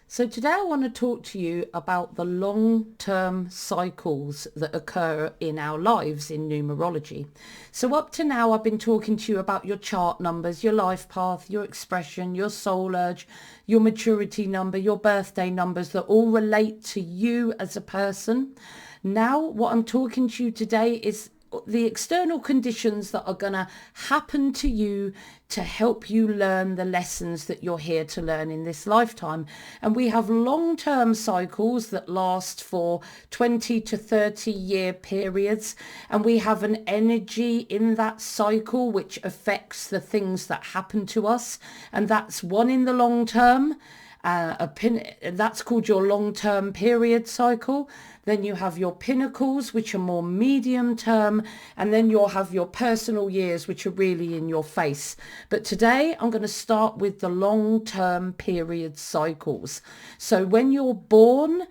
So today I want to talk to you about the long-term cycles that occur in our lives in numerology. So up to now I've been talking to you about your chart numbers, your life path, your expression, your soul urge, your maturity number, your birthday numbers that all relate to you as a person. Now what I'm talking to you today is the external conditions that are going to happen to you to help you learn the lessons that you're here to learn in this lifetime. And we have long-term cycles that last for 20 to 30 year periods, and we have an energy in that cycle which affects the things that happen to us, and that's one in the long term. That's called your long-term period cycle. Then you have your pinnacles, which are more medium term, and then you'll have your personal years, which are really in your face. But today I'm going to start with the long-term period cycles. So when you're born,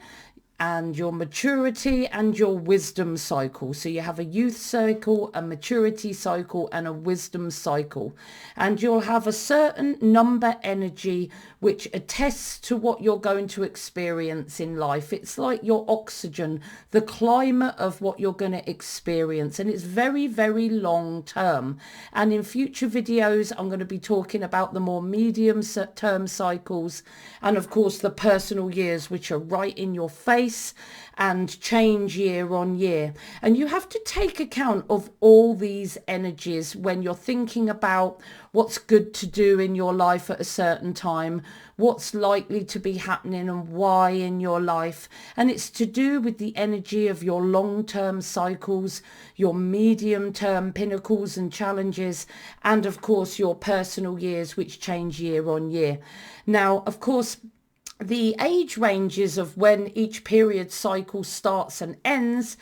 and your maturity and your wisdom cycle. So you have a youth cycle, a maturity cycle, and a wisdom cycle. And you'll have a certain number energy which attests to what you're going to experience in life. It's like your oxygen, the climate of what you're going to experience. And it's very, very long term. And in future videos, I'm going to be talking about the more medium term cycles. And of course, the personal years, which are right in your face and change year on year. And you have to take account of all these energies when you're thinking about what's good to do in your life at a certain time, what's likely to be happening and why in your life. And it's to do with the energy of your long-term cycles, your medium-term pinnacles and challenges, and of course your personal years, which change year on year. Now, of course, the age ranges of when each period cycle starts and ends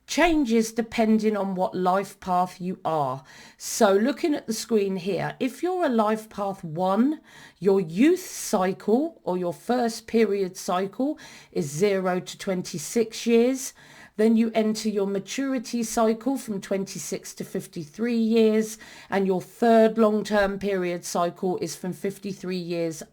changes depending on what life path you are. So looking at the screen here, if you're a life path 1, your youth cycle or your first period cycle is 0 to 26 years. Then you enter your maturity cycle from 26 to 53 years, and your third long-term period cycle is from 53 years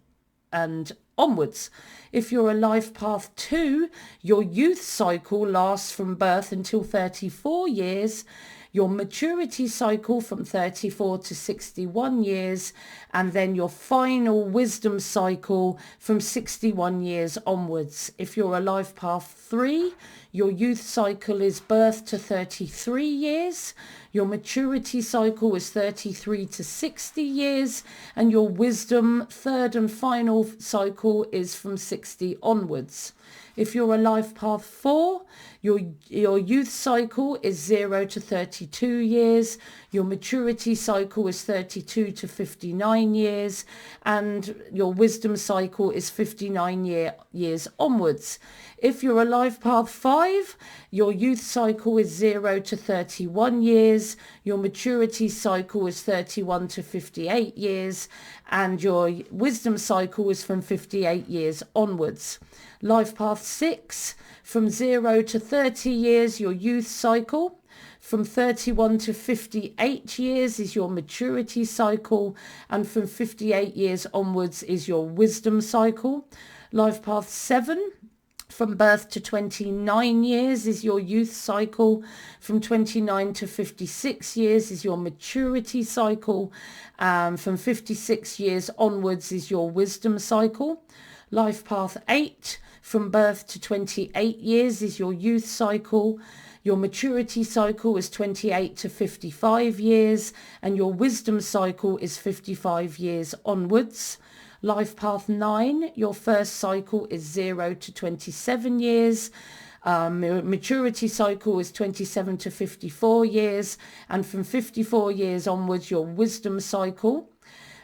and onwards. If you're a life path 2, your youth cycle lasts from birth until 34 years, your maturity cycle from 34 to 61 years, and then your final wisdom cycle from 61 years onwards. If you're a life path 3, your youth cycle is birth to 33 years, your maturity cycle is 33 to 60 years, and your wisdom third and final cycle is from 60 onwards. If you're a life path 4, your youth cycle is 0 to 32 years, your maturity cycle is 32 to 59 years, and your wisdom cycle is 59 years onwards. If you're a life path 5, your youth cycle is 0 to 31 years, your maturity cycle is 31 to 58 years, and your wisdom cycle is from 58 years onwards. Life path 6, from 0 to 30 years, your youth cycle. From 31 to 58 years is your maturity cycle, and from 58 years onwards is your wisdom cycle. Life path 7, from birth to 29 years is your youth cycle. From 29 to 56 years is your maturity cycle. From 56 years onwards is your wisdom cycle. Life path 8, from birth to 28 years is your youth cycle. Your maturity cycle is 28 to 55 years, and your wisdom cycle is 55 years onwards. Life path 9, your first cycle is 0 to 27 years. Maturity cycle is 27 to 54 years, and from 54 years onwards, your wisdom cycle.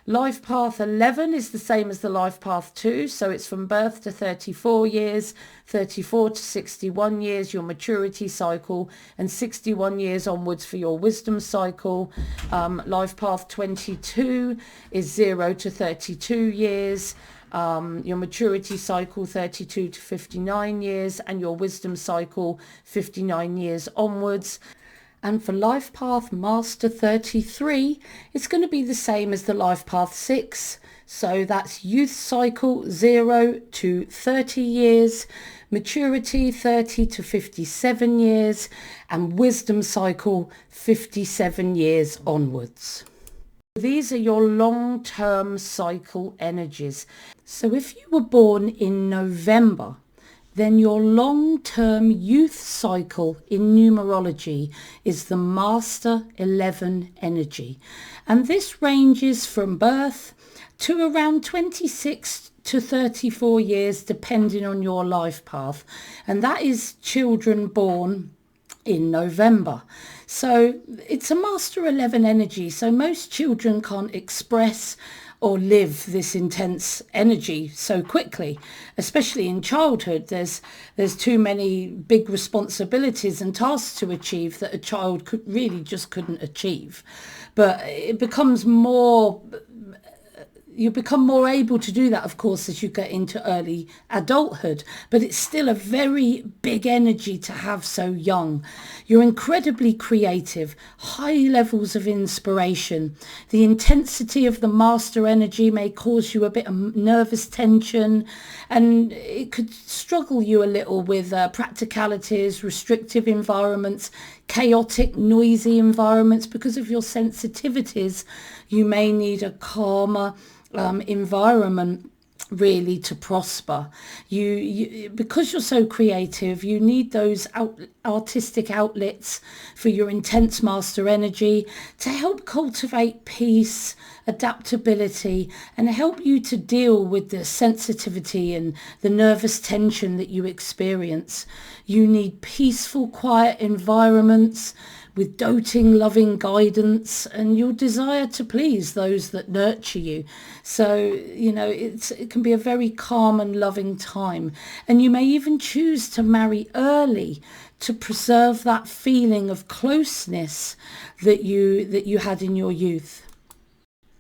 Life path 11 is the same as the life path 2, so it's from birth to 34 years, 34 to 61 years, your maturity cycle, and 61 years onwards for your wisdom cycle. Life path 22 is 0 to 32 years, your maturity cycle 32 to 59 years, and your wisdom cycle 59 years onwards. And for Life Path Master 33, it's going to be the same as the Life Path 6, So that's youth cycle 0 to 30 years, maturity 30 to 57 years, and wisdom cycle 57 years onwards. These are your long-term cycle energies. So if you were born in November, then your long-term youth cycle in numerology is the Master 11 energy. And this ranges from birth to around 26 to 34 years, depending on your life path. And that is children born in November. So it's a Master 11 energy. So most children can't express or live this intense energy so quickly, especially in childhood. There's too many big responsibilities and tasks to achieve that a child couldn't achieve. But it becomes more, you become more able to do that, of course, as you get into early adulthood, but it's still a very big energy to have so young. You're incredibly creative, high levels of inspiration. The intensity of the master energy may cause you a bit of nervous tension, and it could struggle you a little with practicalities, restrictive environments, chaotic, noisy environments. Because of your sensitivities, you may need a calmer environment really to prosper. You because you're so creative, you need those artistic outlets for your intense master energy to help cultivate peace, adaptability, and help you to deal with the sensitivity and the nervous tension that you experience. You need peaceful, quiet environments with doting, loving guidance, and your desire to please those that nurture you. So, it can be a very calm and loving time. And you may even choose to marry early to preserve that feeling of closeness that you had in your youth.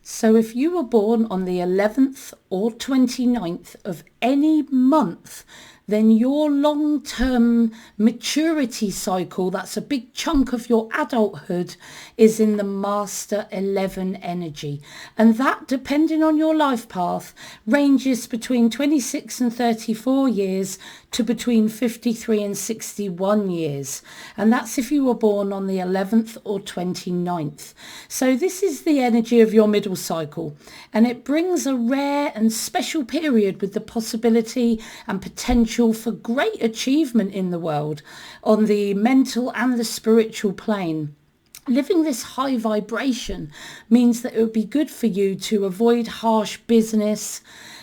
So if you were born on the 11th or 29th of any month, then your long-term maturity cycle, that's a big chunk of your adulthood, is in the Master 11 energy. And that, depending on your life path, ranges between 26 and 34 years to between 53 and 61 years. And that's if you were born on the 11th or 29th. So this is the energy of your middle cycle, and it brings a rare and special period with the possibility and potential for great achievement in the world on the mental and the spiritual plane. Living this high vibration means that it would be good for you to avoid harsh business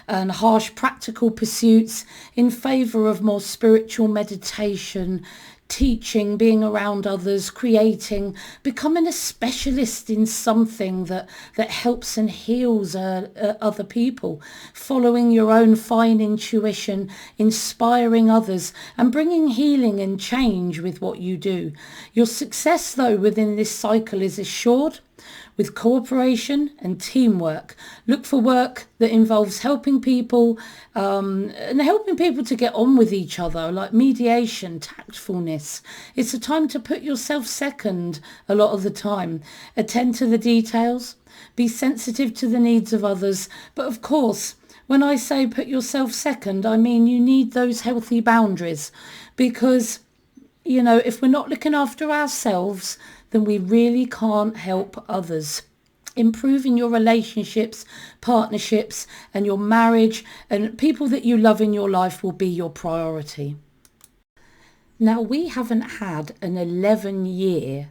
and harsh practical pursuits in favour of more spiritual meditation, teaching, being around others, creating, becoming a specialist in something that helps and heals other people, following your own fine intuition, inspiring others, and bringing healing and change with what you do. Your success, though, within this cycle is assured with cooperation and teamwork. Look for work that involves helping people and helping people to get on with each other, like mediation, tactfulness. It's a time to put yourself second a lot of the time. Attend to the details, be sensitive to the needs of others. But of course, when I say put yourself second, I mean you need those healthy boundaries, because if we're not looking after ourselves, then we really can't help others. Improving your relationships, partnerships, and your marriage, and people that you love in your life will be your priority. Now, we haven't had an 11 year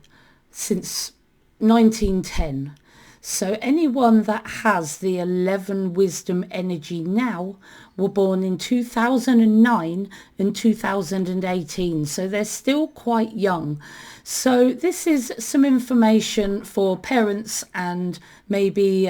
since 1910. So anyone that has the 11 wisdom energy now were born in 2009 and 2018. So they're still quite young. So this is some information for parents and maybe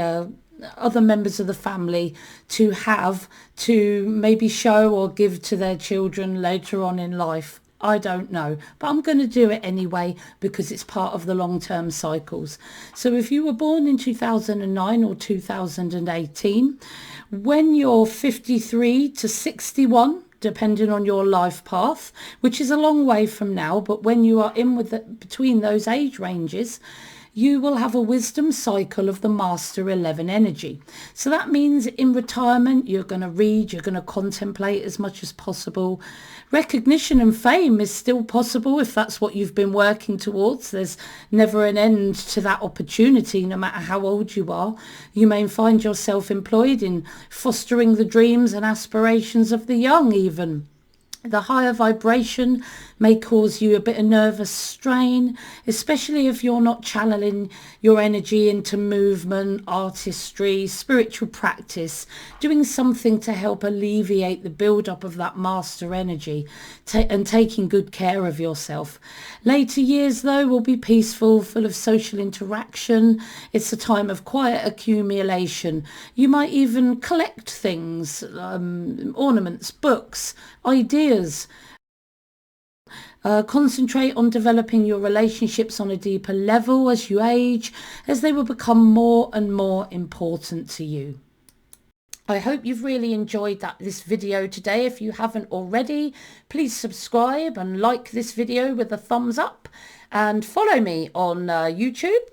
other members of the family to have to maybe show or give to their children later on in life. I don't know, but I'm going to do it anyway because it's part of the long-term cycles. So if you were born in 2009 or 2018, when you're 53 to 61, depending on your life path, which is a long way from now, but when you are in between those age ranges, you will have a wisdom cycle of the Master 11 energy. So that means in retirement, you're going to read, you're going to contemplate as much as possible. Recognition and fame is still possible if that's what you've been working towards. There's never an end to that opportunity, no matter how old you are. You may find yourself employed in fostering the dreams and aspirations of the young even. The higher vibration may cause you a bit of nervous strain, especially if you're not channeling your energy into movement, artistry, spiritual practice, doing something to help alleviate the build-up of that master energy and taking good care of yourself. Later years, though, will be peaceful, full of social interaction. It's a time of quiet accumulation. You might even collect things, ornaments, books, ideas. Concentrate on developing your relationships on a deeper level as you age, as they will become more and more important to you. I hope you've really enjoyed this video today. If you haven't already, please subscribe and like this video with a thumbs up and follow me on YouTube.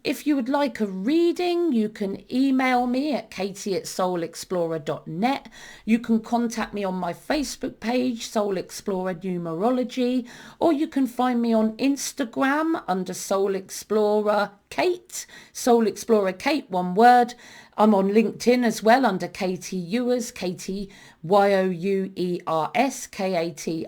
If you would like a reading, you can email me at katie@soulexplorer.net. You can contact me on my Facebook page, Soul Explorer Numerology, or you can find me on Instagram under Soul Explorer Kate, Soul Explorer Kate, one word. I'm on LinkedIn as well under Katie Youers, Katie Youers, Katie,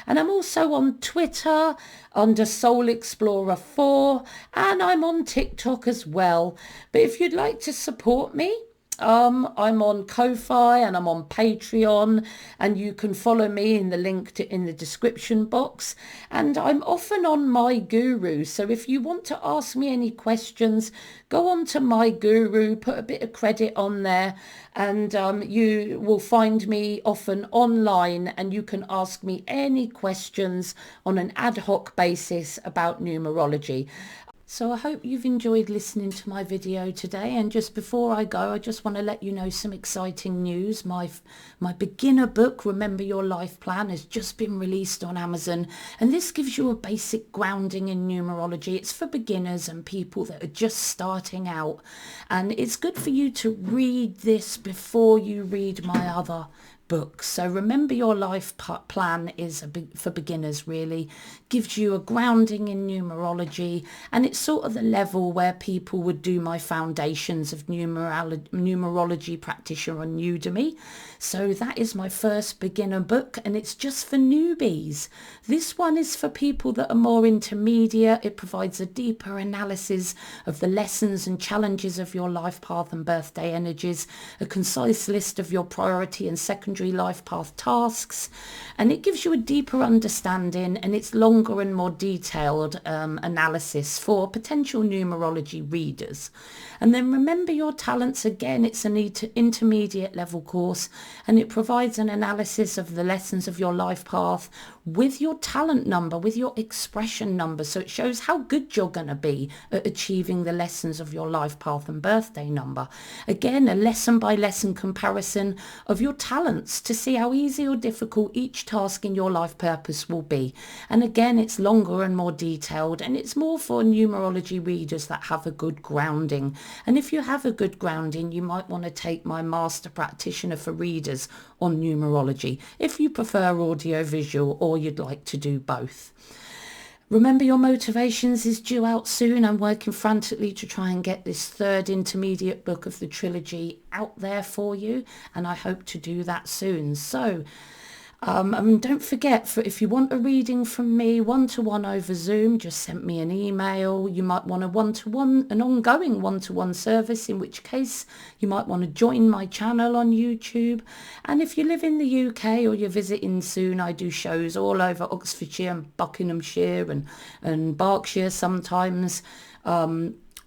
and I'm also on Twitter under Soul Explorer 4, and I'm on TikTok as well. But if you'd like to support me, I'm on Ko-Fi and I'm on Patreon, and you can follow me in the link in the description box. And I'm often on My Guru, so if you want to ask me any questions, go on to My Guru, put a bit of credit on there, and you will find me often online, and you can ask me any questions on an ad hoc basis about numerology. So I hope you've enjoyed listening to my video today, and just before I go, I just want to let you know some exciting news. My beginner book, Remember Your Life Plan, has just been released on Amazon, and this gives you a basic grounding in numerology. It's for beginners and people that are just starting out, and it's good for you to read this before you read my other books. So Remember Your Life Plan is for beginners, really. Gives you a grounding in numerology, and it's sort of the level where people would do my foundations of numerology practitioner on Udemy. So that is my first beginner book, and it's just for newbies. This one is for people that are more intermediate. It provides a deeper analysis of the lessons and challenges of your life path and birthday energies, a concise list of your priority and secondary life path tasks, and it gives you a deeper understanding, and it's longer and more detailed analysis for potential numerology readers. And then Remember Your Talents, again, it's an intermediate level course, and it provides an analysis of the lessons of your life path with your talent number, with your expression number. So it shows how good you're going to be at achieving the lessons of your life path and birthday number. Again, a lesson by lesson comparison of your talents to see how easy or difficult each task in your life purpose will be. And again, it's longer and more detailed, and it's more for numerology readers that have a good grounding. And if you have a good grounding, you might want to take my Master Practitioner for Readers on numerology, if you prefer audio visual or you'd like to do both. Remember Your Motivations is due out soon. I'm working frantically to try and get this third intermediate book of the trilogy out there for you, and I hope to do that soon. So and don't forget, if you want a reading from me one-to-one over Zoom, just send me an email. You might want an ongoing one-to-one service, in which case you might want to join my channel on YouTube. And if you live in the UK or you're visiting soon, I do shows all over Oxfordshire and Buckinghamshire and Berkshire sometimes,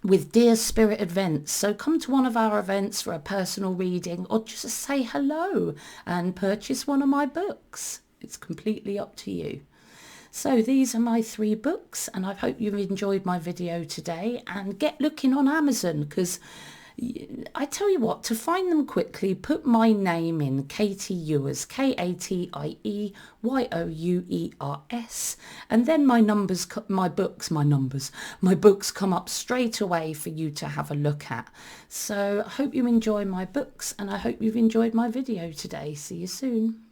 with Dear Spirit events. So come to one of our events for a personal reading, or just say hello and purchase one of my books. It's completely up to you. So these are my 3 books, and I hope you've enjoyed my video today, and get looking on Amazon, because I tell you what, to find them quickly, put my name in, Katie Ewers, Katieyours, and then my books come up straight away for you to have a look at. So I hope you enjoy my books, and I hope you've enjoyed my video today. See you soon.